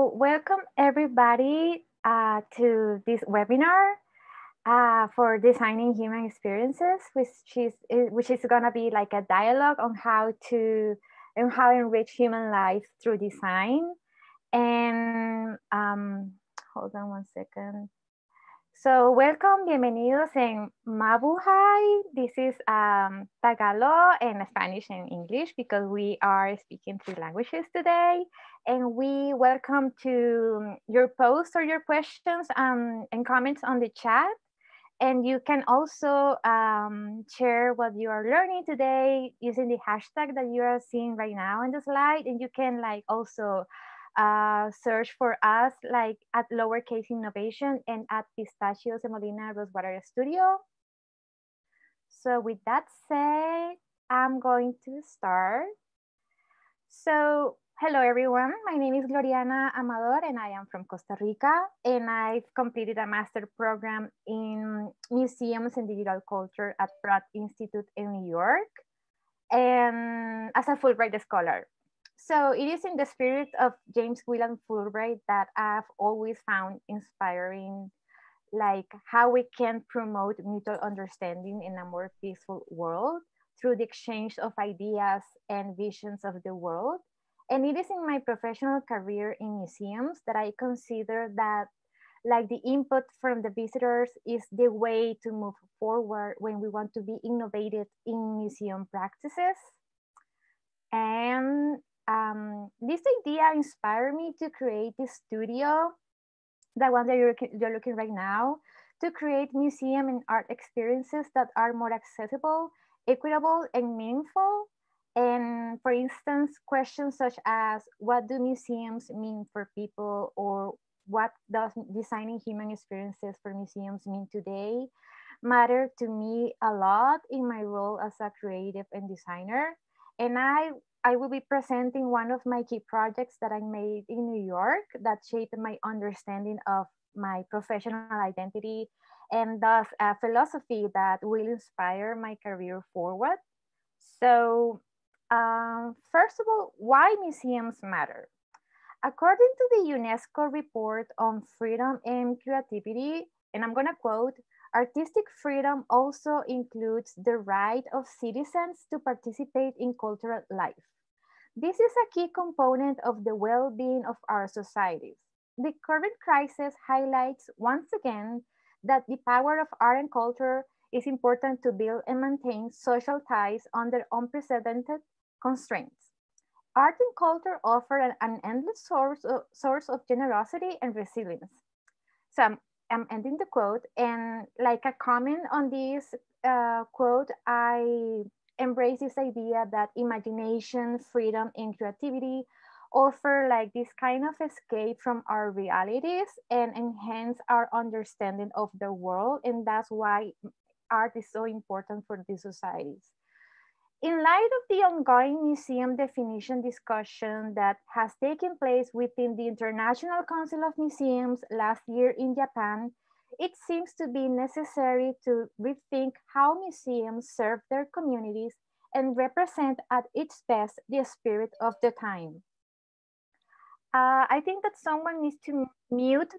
So welcome everybody to this webinar for designing human experiences, which is gonna be like a dialogue on how enrich human life through design. And hold on one second. So welcome, bienvenidos en Mabuhay. This is Tagalog and Spanish and English because we are speaking three languages today. And we welcome to your posts or your questions and comments on the chat. And you can also share what you are learning today using the hashtag that you are seeing right now on the slide. And you can also search for us like at Lowercase Innovation and at Pistachios de Molina Rosewater Studio. So with that said, I'm going to start. So hello everyone, my name is Gloriana Amador and I am from Costa Rica, and I've completed a master program in museums and digital culture at Pratt Institute in New York, and as a Fulbright scholar. So it is in the spirit of James William Fulbright that I've always found inspiring, like how we can promote mutual understanding in a more peaceful world through the exchange of ideas and visions of the world. And it is in my professional career in museums that I consider that like the input from the visitors is the way to move forward when we want to be innovative in museum practices. And this idea inspired me to create this studio, the one that you're looking right now, to create museum and art experiences that are more accessible, equitable, and meaningful. And for instance, questions such as what do museums mean for people, or what does designing human experiences for museums mean today, matter to me a lot in my role as a creative and designer. And I will be presenting one of my key projects that I made in New York that shaped my understanding of my professional identity and thus a philosophy that will inspire my career forward. So first of all, why museums matter? According to the UNESCO report on freedom and creativity, and I'm gonna quote, artistic freedom also includes the right of citizens to participate in cultural life. This is a key component of the well-being of our societies. The current crisis highlights once again that the power of art and culture is important to build and maintain social ties under unprecedented constraints. Art and culture offer an endless source of generosity and resilience. So I'm ending the quote, and like a comment on this quote, I embrace this idea that imagination, freedom, and creativity offer like this kind of escape from our realities and enhance our understanding of the world. And that's why art is so important for these societies. In light of the ongoing museum definition discussion that has taken place within the International Council of Museums last year in Japan, it seems to be necessary to rethink how museums serve their communities and represent at its best the spirit of the time. I think that someone needs to mute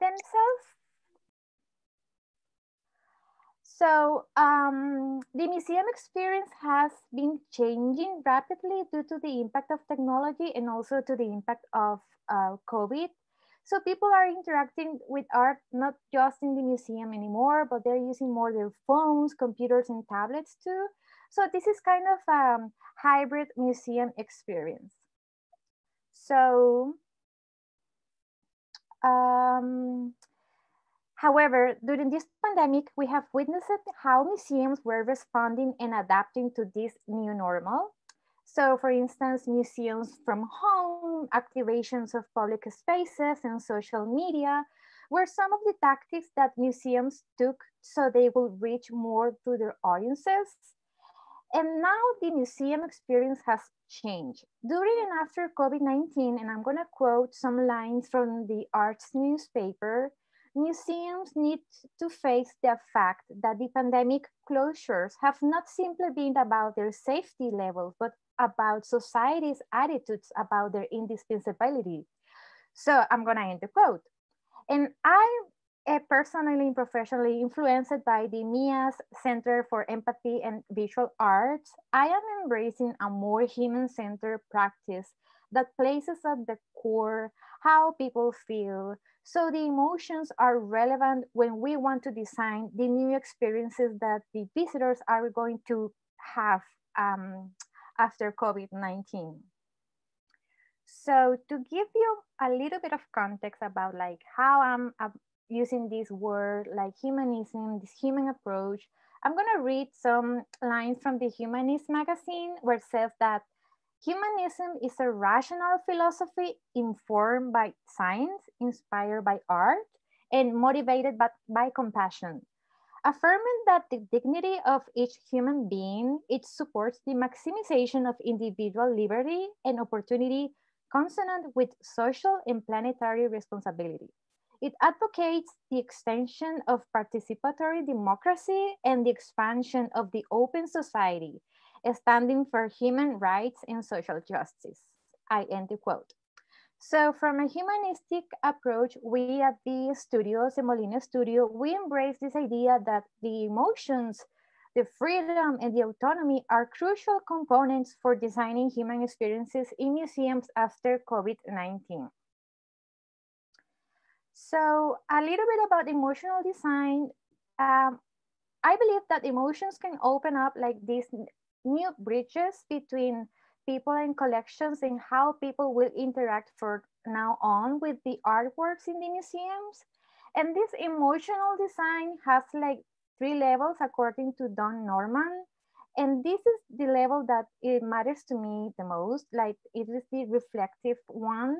themselves. So the museum experience has been changing rapidly due to the impact of technology and also to the impact of COVID. So people are interacting with art not just in the museum anymore, but they're using more their phones, computers, and tablets too. So this is kind of a hybrid museum experience. So, however, during this pandemic, we have witnessed how museums were responding and adapting to this new normal. So for instance, museums from home, activations of public spaces, and social media were some of the tactics that museums took so they would reach more to their audiences. And now the museum experience has changed. During and after COVID-19, and I'm gonna quote some lines from the Arts newspaper, Museums need to face the fact that the pandemic closures have not simply been about their safety levels, but about society's attitudes about their indispensability. So I'm going to end the quote. And I'm personally and professionally influenced by the MIA's Center for Empathy and Visual Arts. I am embracing a more human-centered practice that places at the core how people feel. So the emotions are relevant when we want to design the new experiences that the visitors are going to have after COVID-19. So to give you a little bit of context about like how I'm using this word like humanism, this human approach, I'm gonna read some lines from the Humanist magazine where it says that humanism is a rational philosophy informed by science, inspired by art, and motivated by compassion, affirming that the dignity of each human being, it supports the maximization of individual liberty and opportunity consonant with social and planetary responsibility. It advocates the extension of participatory democracy and the expansion of the open society, standing for human rights and social justice. I end the quote. So from a humanistic approach, we at the studios, the Molina studio, we embrace this idea that the emotions, the freedom and the autonomy are crucial components for designing human experiences in museums after COVID-19. So a little bit about emotional design. Um, I believe that emotions can open up like these new bridges between people and collections and how people will interact for now on with the artworks in the museums. And this emotional design has like three levels according to Don Norman. And this is the level that it matters to me the most, like it is the reflective one.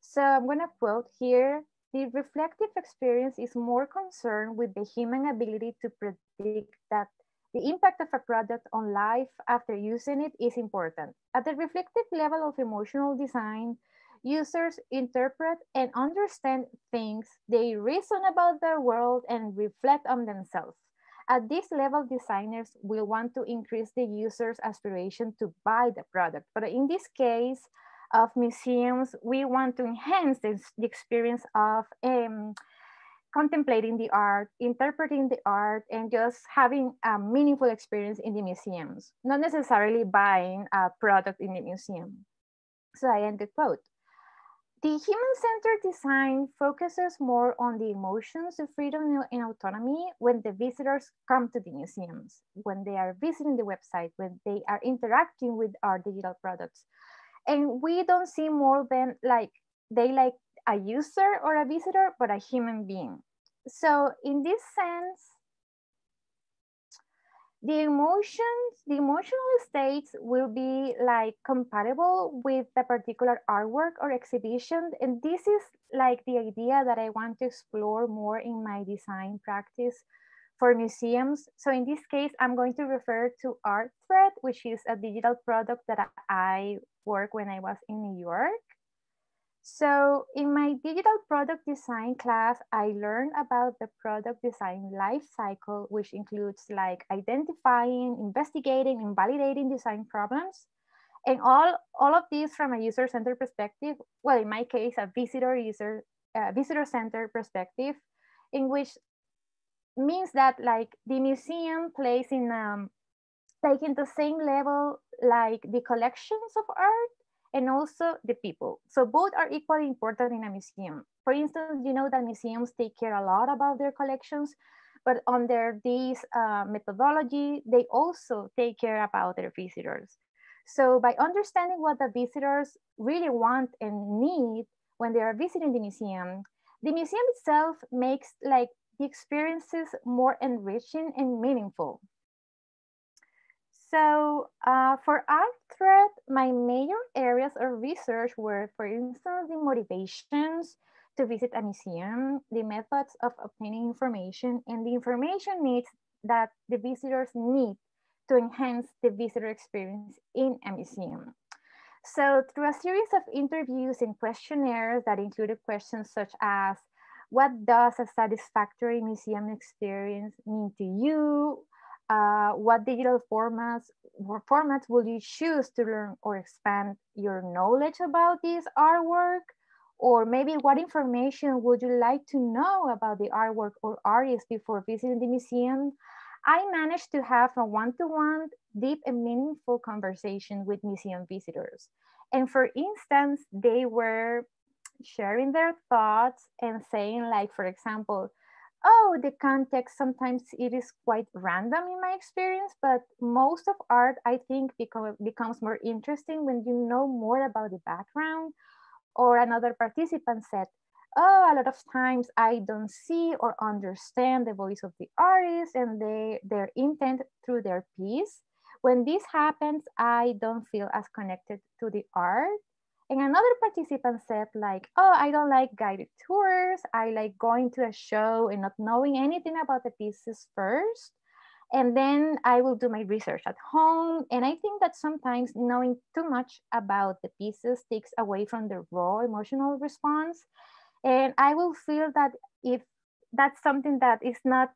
So I'm gonna quote here, the reflective experience is more concerned with the human ability to predict that the impact of a product on life after using it is important. At the reflective level of emotional design, users interpret and understand things, they reason about their world and reflect on themselves. At this level, designers will want to increase the user's aspiration to buy the product. But in this case of museums, we want to enhance the experience of contemplating the art, interpreting the art, and just having a meaningful experience in the museums, not necessarily buying a product in the museum. So I end the quote. The human-centered design focuses more on the emotions, the freedom and autonomy when the visitors come to the museums, when they are visiting the website, when they are interacting with our digital products. And we don't see more than like they like a user or a visitor, but a human being. So in this sense, the emotions, the emotional states will be like compatible with the particular artwork or exhibition. And this is like the idea that I want to explore more in my design practice for museums. So in this case, I'm going to refer to ArtThread, which is a digital product that I worked when I was in New York. So in my digital product design class, I learned about the product design life cycle, which includes like identifying, investigating, and validating design problems. And all of these from a user-centered perspective, well, in my case, a visitor-centered perspective, in which means that like the museum plays in like in the same level like the collections of art and also the people. So both are equally important in a museum. For instance, you know that museums take care a lot about their collections, but under this methodology, they also take care about their visitors. So by understanding what the visitors really want and need when they are visiting the museum itself makes like the experiences more enriching and meaningful. So for ArtThread, my major areas of research were, for instance, the motivations to visit a museum, the methods of obtaining information, and the information needs that the visitors need to enhance the visitor experience in a museum. So through a series of interviews and questionnaires that included questions such as, What does a satisfactory museum experience mean to you? What digital formats will you choose to learn or expand your knowledge about this artwork? Or maybe what information would you like to know about the artwork or artist before visiting the museum? I managed to have a one-to-one, deep and meaningful conversation with museum visitors. And for instance, they were sharing their thoughts and saying, like, for example, oh, the context sometimes it is quite random in my experience, but most of art I think becomes more interesting when you know more about the background. Or another participant said, oh, a lot of times I don't see or understand the voice of the artist and their intent through their piece. When this happens, I don't feel as connected to the art. And another participant said, like, oh, I don't like guided tours. I like going to a show and not knowing anything about the pieces first. And then I will do my research at home. And I think that sometimes knowing too much about the pieces takes away from the raw emotional response. And I will feel that if that's something that is not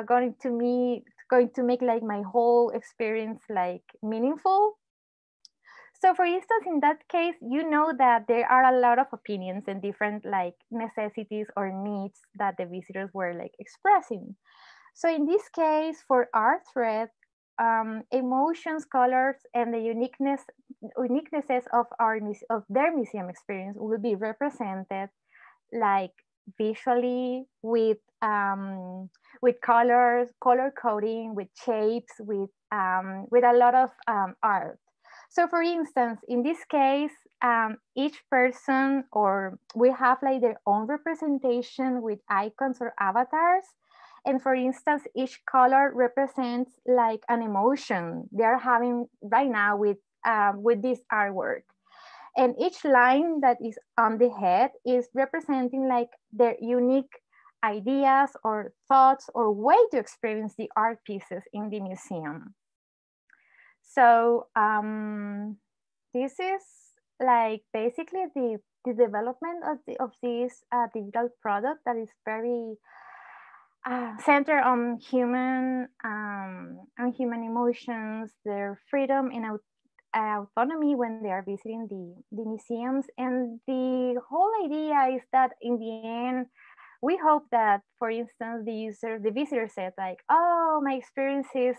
going to make like my whole experience like meaningful. So for instance, in that case, you know that there are a lot of opinions and different like necessities or needs that the visitors were like expressing. So in this case, for our thread, emotions, colors, and the uniquenesses of of their museum experience will be represented like visually with colors, color coding, with shapes, with a lot of art. So for instance, in this case, each person or we have like their own representation with icons or avatars. And for instance, each color represents like an emotion they are having right now with this artwork. And each line that is on the head is representing like their unique ideas or thoughts or way to experience the art pieces in the museum. So this is like basically the development of this digital product that is very centered on human emotions, their freedom and autonomy when they are visiting the museums. And the whole idea is that in the end, we hope that, for instance, the visitor said like, oh, my experience is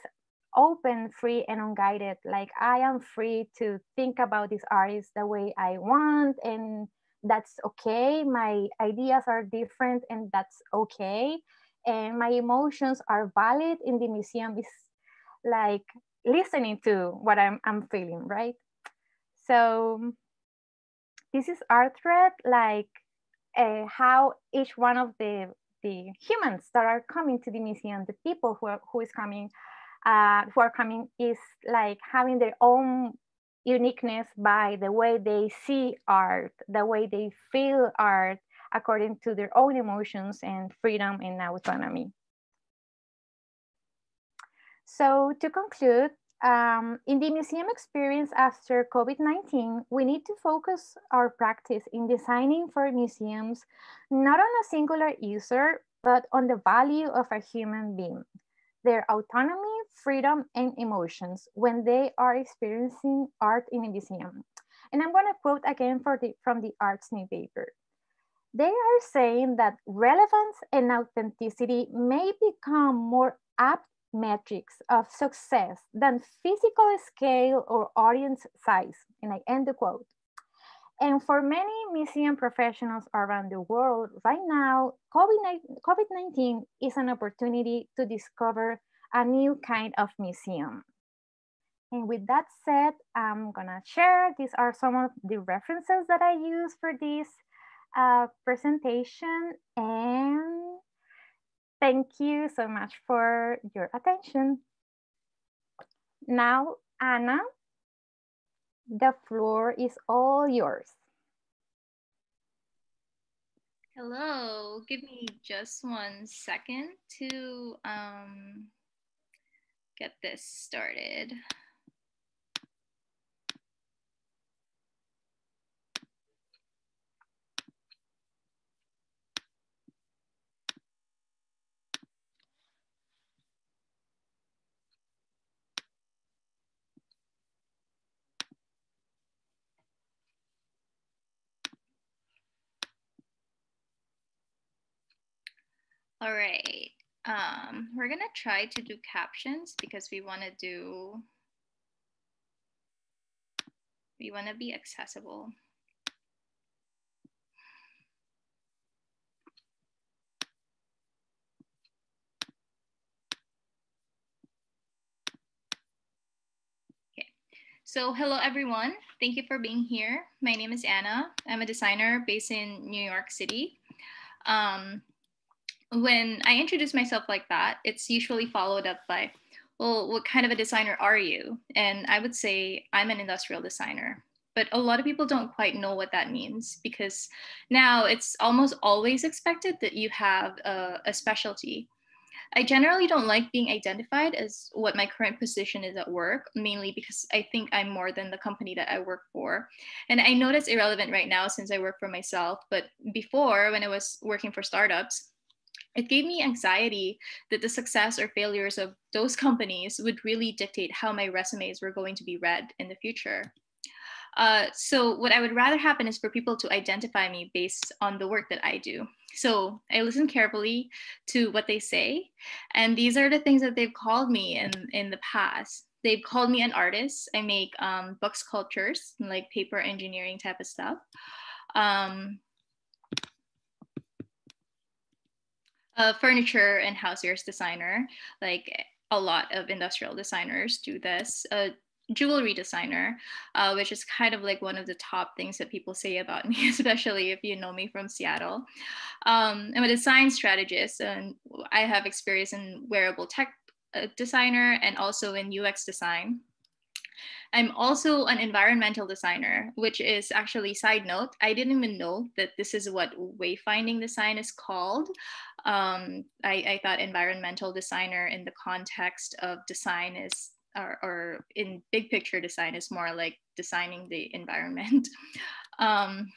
open, free, and unguided. Like I am free to think about this artist the way I want, and that's okay. My ideas are different, and that's okay. And my emotions are valid in the museum is like listening to what I'm feeling, right? So this is our thread, like how each one of the humans that are coming to the museum, the people who are coming is like having their own uniqueness by the way they see art, the way they feel art according to their own emotions and freedom and autonomy. So to conclude, in the museum experience after COVID-19, we need to focus our practice in designing for museums, not on a singular user, but on the value of a human being, their autonomy, freedom, and emotions when they are experiencing art in a museum. And I'm gonna quote again from the Arts New paper. They are saying that relevance and authenticity may become more apt metrics of success than physical scale or audience size. And I end the quote. And for many museum professionals around the world right now, COVID-19 is an opportunity to discover a new kind of museum. And with that said, I'm gonna share, these are some of the references that I use for this presentation, and thank you so much for your attention. Now, Anna, the floor is all yours. Hello, give me just 1 second to get this started. All right. We're gonna try to do captions because we want to be accessible. Okay. So hello everyone. Thank you for being here. My name is Anna. I'm a designer based in New York City. Um, when I introduce myself like that, it's usually followed up by, well, what kind of a designer are you? And I would say I'm an industrial designer. But a lot of people don't quite know what that means because now it's almost always expected that you have a specialty. I generally don't like being identified as what my current position is at work, mainly because I think I'm more than the company that I work for. And I know that's irrelevant right now since I work for myself. But before, when I was working for startups, it gave me anxiety that the success or failures of those companies would really dictate how my resumes were going to be read in the future. So what I would rather happen is for people to identify me based on the work that I do. So I listen carefully to what they say, and these are the things that they've called me in the past. They've called me an artist. I make book sculptures, like paper engineering type of stuff. Um, a furniture and housewares designer, like a lot of industrial designers do this. A jewelry designer, which is kind of like one of the top things that people say about me, especially if you know me from Seattle. I'm a design strategist, and I have experience in wearable tech designer and also in UX design. I'm also an environmental designer, which is actually, side note, I didn't even know that this is what wayfinding design is called. I thought environmental designer in the context of design is, or in big picture design is more like designing the environment. Um,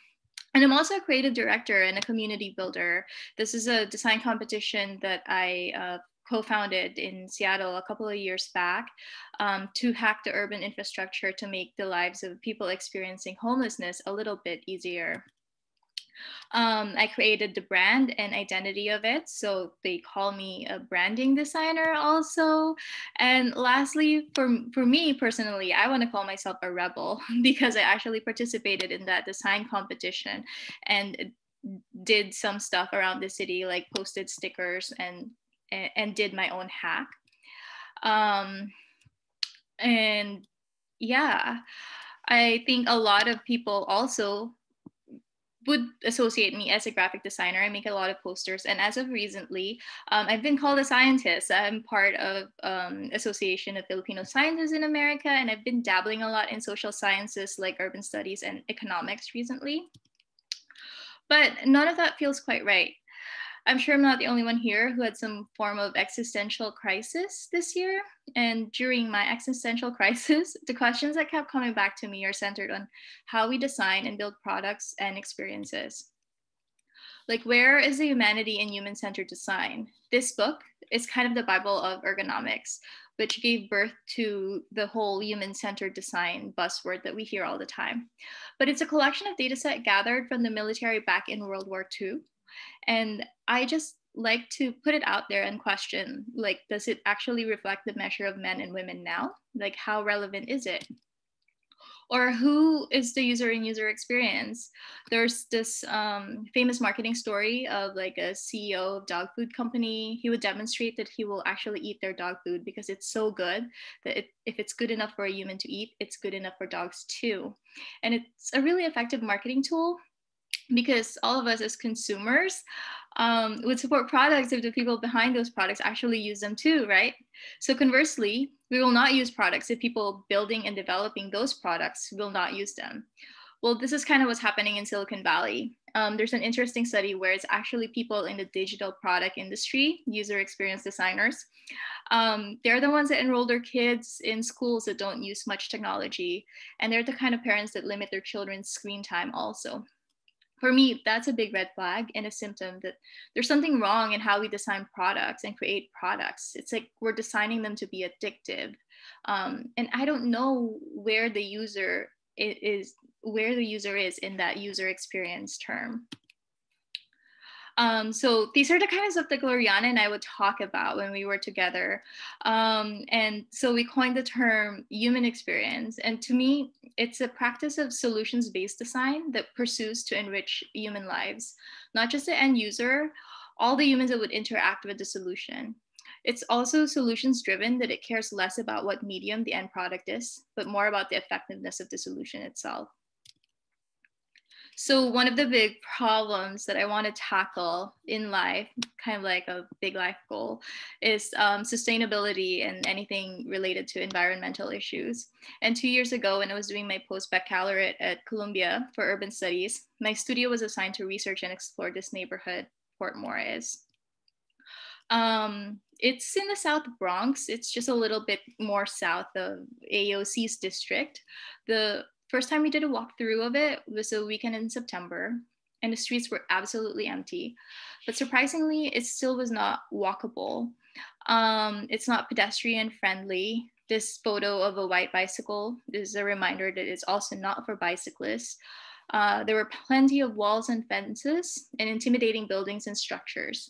and I'm also a creative director and a community builder. This is a design competition that I co-founded in Seattle a couple of years back, to hack the urban infrastructure to make the lives of people experiencing homelessness a little bit easier. I created the brand and identity of it. So they call me a branding designer also. And lastly, for me personally, I want to call myself a rebel because I actually participated in that design competition and did some stuff around the city, like posted stickers and did my own hack. Um, and yeah, I think a lot of people also would associate me as a graphic designer. I make a lot of posters, and as of recently, I've been called a scientist. I'm part of Association of Filipino Scientists in America, and I've been dabbling a lot in social sciences like urban studies and economics recently. But none of that feels quite right. I'm sure I'm not the only one here who had some form of existential crisis this year. And during my existential crisis, the questions that kept coming back to me are centered on how we design and build products and experiences. Like, where is the humanity in human centered design? This book is kind of the Bible of ergonomics, which gave birth to the whole human centered design buzzword that we hear all the time. But it's a collection of data set gathered from the military back in World War II. And I just like to put it out there and question, like, does it actually reflect the measure of men and women now? Like, how relevant is it? Or who is the user in user experience? There's this famous marketing story of like a CEO of dog food company. He would demonstrate that he will actually eat their dog food because it's so good that if it's good enough for a human to eat, it's good enough for dogs too. And it's a really effective marketing tool because all of us as consumers would support products if the people behind those products actually use them too, right? So conversely, we will not use products if people building and developing those products will not use them. Well, this is kind of what's happening in Silicon Valley. There's an interesting study where it's actually people in the digital product industry, user experience designers. They're the ones that enroll their kids in schools that don't use much technology. And they're the kind of parents that limit their children's screen time also. For me, that's a big red flag and a symptom that there's something wrong in how we design products and create products. It's like we're designing them to be addictive. And I don't know where the user is in that user experience term. So these are the kind of stuff that Gloriana and I would talk about when we were together. And so we coined the term human experience. And to me, it's a practice of solutions-based design that pursues to enrich human lives, not just the end user, all the humans that would interact with the solution. It's also solutions driven, that it cares less about what medium the end product is, but more about the effectiveness of the solution itself. So one of the big problems that I want to tackle in life, kind of like a big life goal, is sustainability and anything related to environmental issues. And 2 years ago, when I was doing my post-baccalaureate at Columbia for urban studies, my studio was assigned to research and explore this neighborhood, Port Morris. It's in the South Bronx. It's just a little bit more south of AOC's district. The first time we did a walkthrough of it was a weekend in September, and the streets were absolutely empty. But surprisingly, it still was not walkable. It's not pedestrian friendly. This photo of a white bicycle is a reminder that it's also not for bicyclists. There were plenty of walls and fences and intimidating buildings and structures.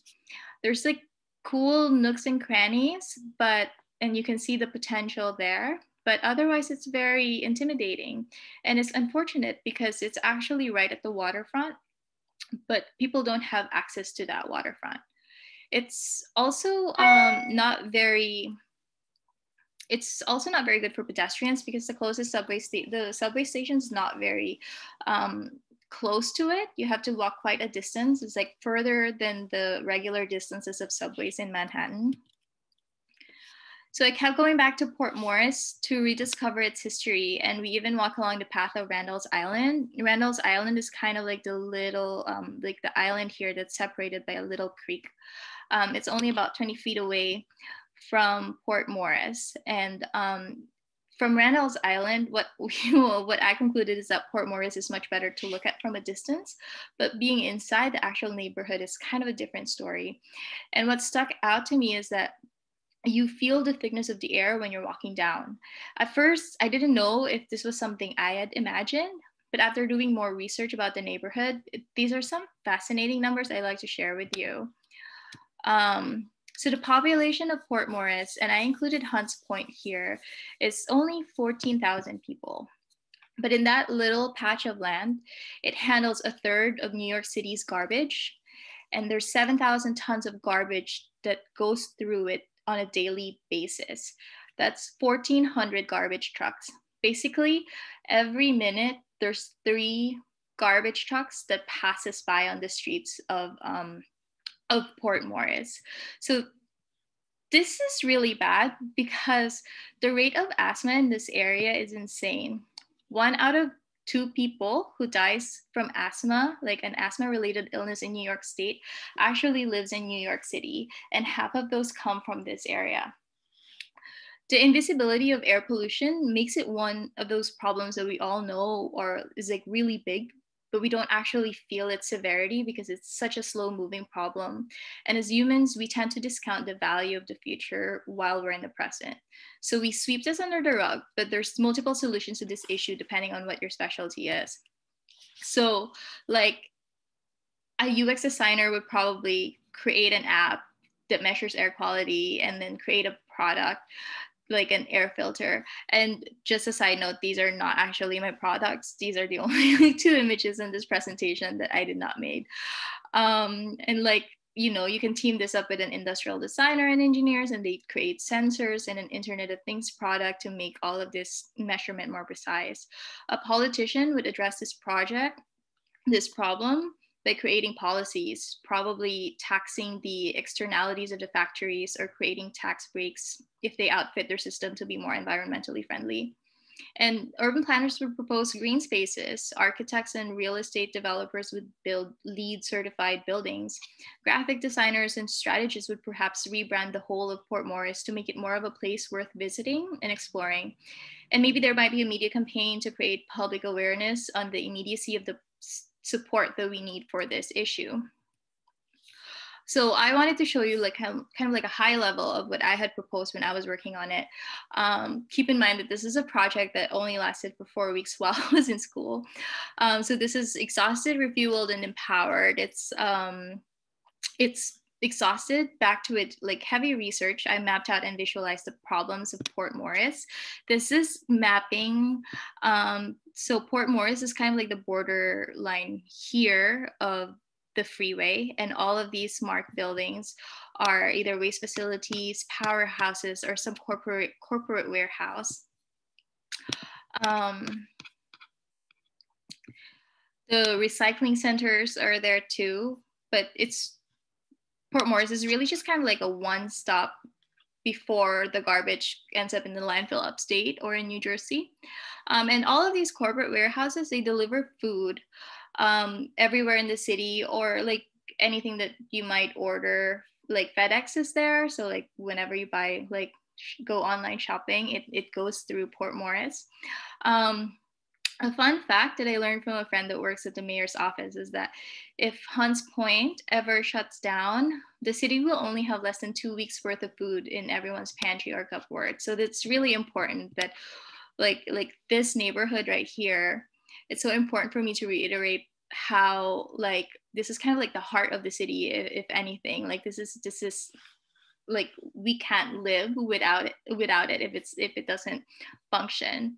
There's like cool nooks and crannies, and you can see the potential there, but otherwise it's very intimidating. And it's unfortunate because it's actually right at the waterfront, but people don't have access to that waterfront. It's also not very good for pedestrians because the closest the subway station is not very close to it. You have to walk quite a distance. It's like further than the regular distances of subways in Manhattan. So I kept going back to Port Morris to rediscover its history, and we even walk along the path of Randall's Island. Randall's Island is kind of like the little, like the island here that's separated by a little creek. It's only about 20 feet away from Port Morris, and from Randall's Island, what I concluded is that Port Morris is much better to look at from a distance, but being inside the actual neighborhood is kind of a different story. And what stuck out to me is that you feel the thickness of the air when you're walking down. At first, I didn't know if this was something I had imagined, but after doing more research about the neighborhood, these are some fascinating numbers I'd like to share with you. So the population of Port Morris, and I included Hunts Point here, is only 14,000 people. But in that little patch of land, it handles a third of New York City's garbage. And there's 7,000 tons of garbage that goes through it on a daily basis. That's 1,400 garbage trucks. Basically, every minute, there's 3 garbage trucks that passes by on the streets of Port Morris. So this is really bad because the rate of asthma in this area is insane. 1 out of 2 people who dies from asthma, like an asthma-related illness in New York State, actually lives in New York City, and half of those come from this area. The invisibility of air pollution makes it one of those problems that we all know or is like really big, but we don't actually feel its severity because it's such a slow moving problem. And as humans, we tend to discount the value of the future while we're in the present. So we sweep this under the rug, but there's multiple solutions to this issue depending on what your specialty is. So like a UX designer would probably create an app that measures air quality and then create a product like an air filter. And just a side note, these are not actually my products. These are the only 2 images in this presentation that I did not make. And like, you can team this up with an industrial designer and engineers, and they create sensors and an Internet of Things product to make all of this measurement more precise. A politician would address this problem by creating policies, probably taxing the externalities of the factories or creating tax breaks if they outfit their system to be more environmentally friendly. And urban planners would propose green spaces. Architects and real estate developers would build LEED certified buildings. Graphic designers and strategists would perhaps rebrand the whole of Port Morris to make it more of a place worth visiting and exploring. And maybe there might be a media campaign to create public awareness on the immediacy of the support that we need for this issue. So I wanted to show you like kind of like a high level of what I had proposed when I was working on it. Keep in mind that this is a project that only lasted for 4 weeks while I was in school. So this is exhausted, refueled, and empowered. It's it's exhausted back to it like heavy research. I mapped out and visualized the problems of Port Morris. This is mapping. So Port Morris is kind of like the borderline here of the freeway, and all of these marked buildings are either waste facilities, powerhouses, or some corporate warehouse. The recycling centers are there too, but Port Morris is really just kind of like a one-stop before the garbage ends up in the landfill upstate or in New Jersey. And all of these corporate warehouses, they deliver food everywhere in the city, or like anything that you might order, like FedEx is there. So like whenever you buy, like go online shopping, it goes through Port Morris. A fun fact that I learned from a friend that works at the mayor's office is that if Hunts Point ever shuts down, the city will only have less than 2 weeks worth of food in everyone's pantry or cupboard. So that's really important that like this neighborhood right here, it's so important for me to reiterate how like this is kind of like the heart of the city, if anything. Like this is like we can't live without it if it doesn't function.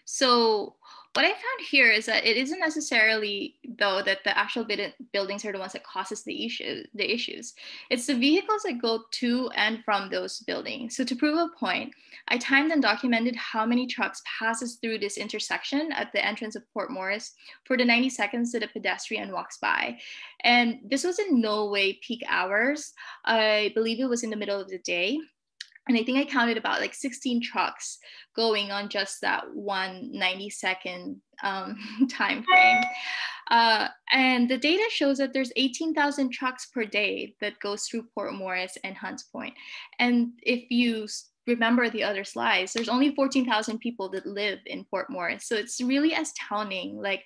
So what I found here is that it isn't necessarily, though, that the actual buildings are the ones that causes the issues. It's the vehicles that go to and from those buildings. So to prove a point, I timed and documented how many trucks passes through this intersection at the entrance of Port Morris for the 90 seconds that a pedestrian walks by. And this was in no way peak hours. I believe it was in the middle of the day. And I think I counted about like 16 trucks going on just that one 90-second time frame. And the data shows that there's 18,000 trucks per day that goes through Port Morris and Hunts Point. And if you remember the other slides, there's only 14,000 people that live in Port Morris. So it's really astounding. Like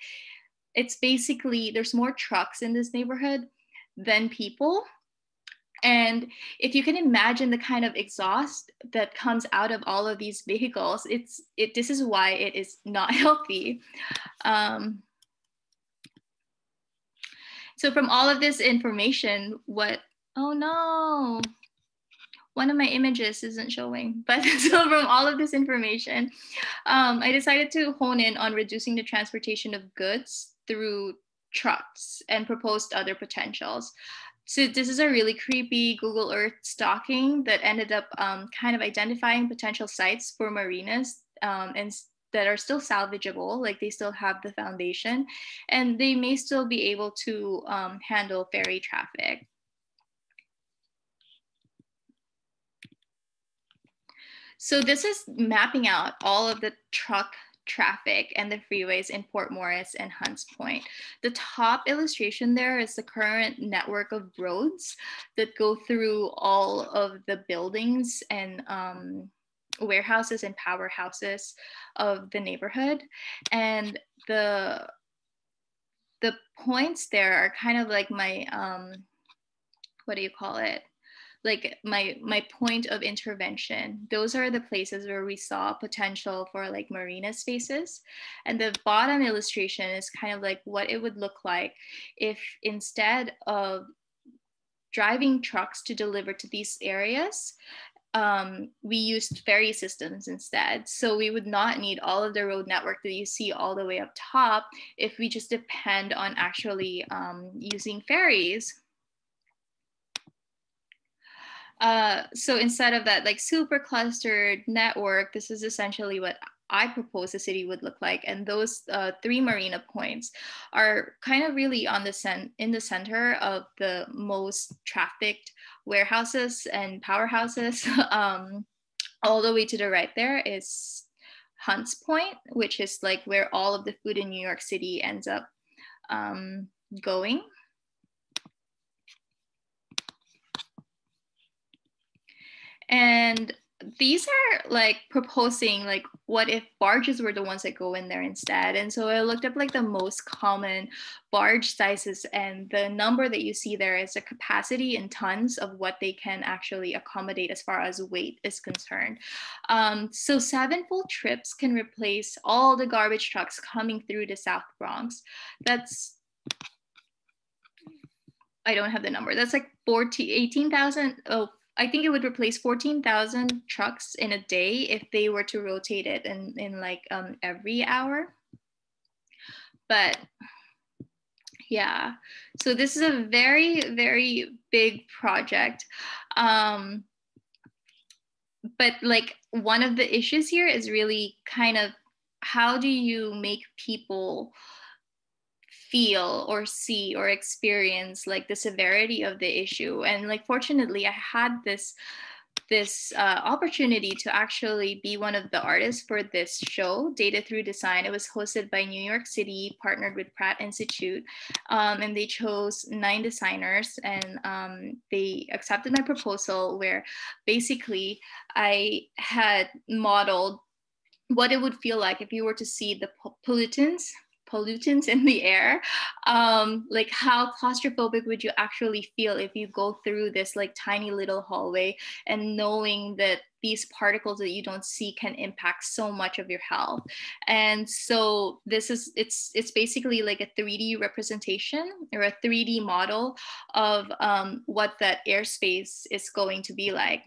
it's basically, there's more trucks in this neighborhood than people. And if you can imagine the kind of exhaust that comes out of all of these vehicles, this is why it is not healthy. So from all of this information, oh no, one of my images isn't showing. But so from all of this information, I decided to hone in on reducing the transportation of goods through trucks and proposed other potentials. So this is a really creepy Google Earth stalking that ended up kind of identifying potential sites for marinas and that are still salvageable, like they still have the foundation, and they may still be able to handle ferry traffic. So this is mapping out all of the truck traffic and the freeways in Port Morris and Hunts Point. The top illustration there is the current network of roads that go through all of the buildings and warehouses and powerhouses of the neighborhood. And the points there are kind of like my, what do you call it? Like my point of intervention. Those are the places where we saw potential for like marina spaces. And the bottom illustration is kind of like what it would look like if instead of driving trucks to deliver to these areas, we used ferry systems instead. So we would not need all of the road network that you see all the way up top if we just depend on actually using ferries. So instead of that like super clustered network, this is essentially what I propose the city would look like. And those 3 marina points are kind of really in the center of the most trafficked warehouses and powerhouses. All the way to the right there is Hunts Point, which is like where all of the food in New York City ends up going. And these are like proposing like what if barges were the ones that go in there instead. And so I looked up like the most common barge sizes, and the number that you see there is the capacity in tons of what they can actually accommodate as far as weight is concerned. So 7 full trips can replace all the garbage trucks coming through the South Bronx. That's, I don't have the number. That's like 18,000. Oh, I think it would replace 14,000 trucks in a day if they were to rotate it in like every hour. But yeah, so this is a very, very big project. But like one of the issues here is really kind of how do you make people feel or see or experience like the severity of the issue. And like fortunately I had this opportunity to actually be one of the artists for this show, Data Through Design. It was hosted by New York City, partnered with Pratt Institute, and they chose 9 designers, and they accepted my proposal where basically I had modeled what it would feel like if you were to see the pollutants in the air. Like how claustrophobic would you actually feel if you go through this like tiny little hallway and knowing that these particles that you don't see can impact so much of your health. And so this is it's basically like a 3D representation or a 3D model of what that airspace is going to be like.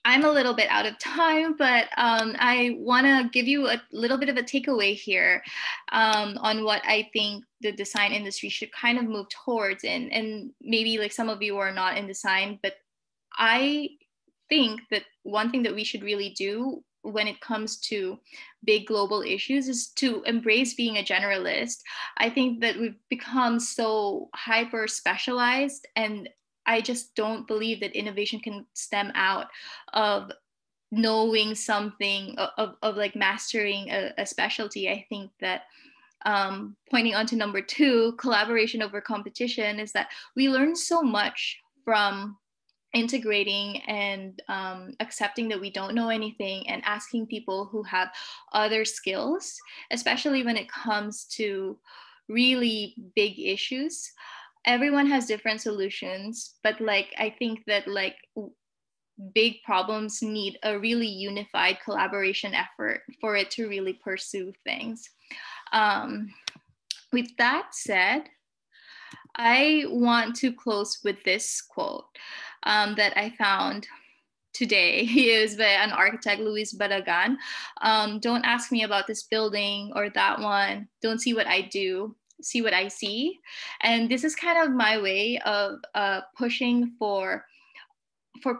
I'm a little bit out of time, but I want to give you a little bit of a takeaway here on what I think the design industry should kind of move towards. And maybe like some of you are not in design, but I think that one thing that we should really do when it comes to big global issues is to embrace being a generalist. I think that we've become so hyper specialized, and I just don't believe that innovation can stem out of knowing something, of like mastering a specialty. I think that pointing on to number 2, collaboration over competition, is that we learn so much from integrating and accepting that we don't know anything and asking people who have other skills, especially when it comes to really big issues. Everyone has different solutions, but like I think that like big problems need a really unified collaboration effort for it to really pursue things. With that said, I want to close with this quote that I found today. He is by an architect, Luis Barragan. Don't ask me about this building or that one. Don't see what I do, see what I see. And this is kind of my way of pushing for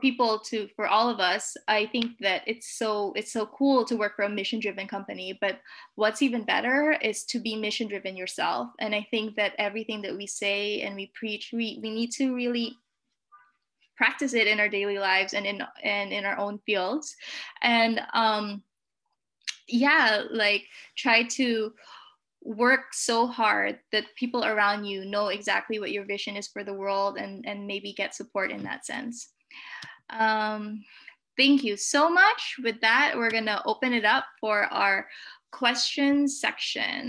people to, for all of us. I think that it's so cool to work for a mission driven company, but what's even better is to be mission driven yourself. And I think that everything that we say and we preach, we need to really practice it in our daily lives and in our own fields. And yeah, like try to work so hard that people around you know exactly what your vision is for the world, and maybe get support in that sense. Thank you so much. With that, we're gonna open it up for our questions section.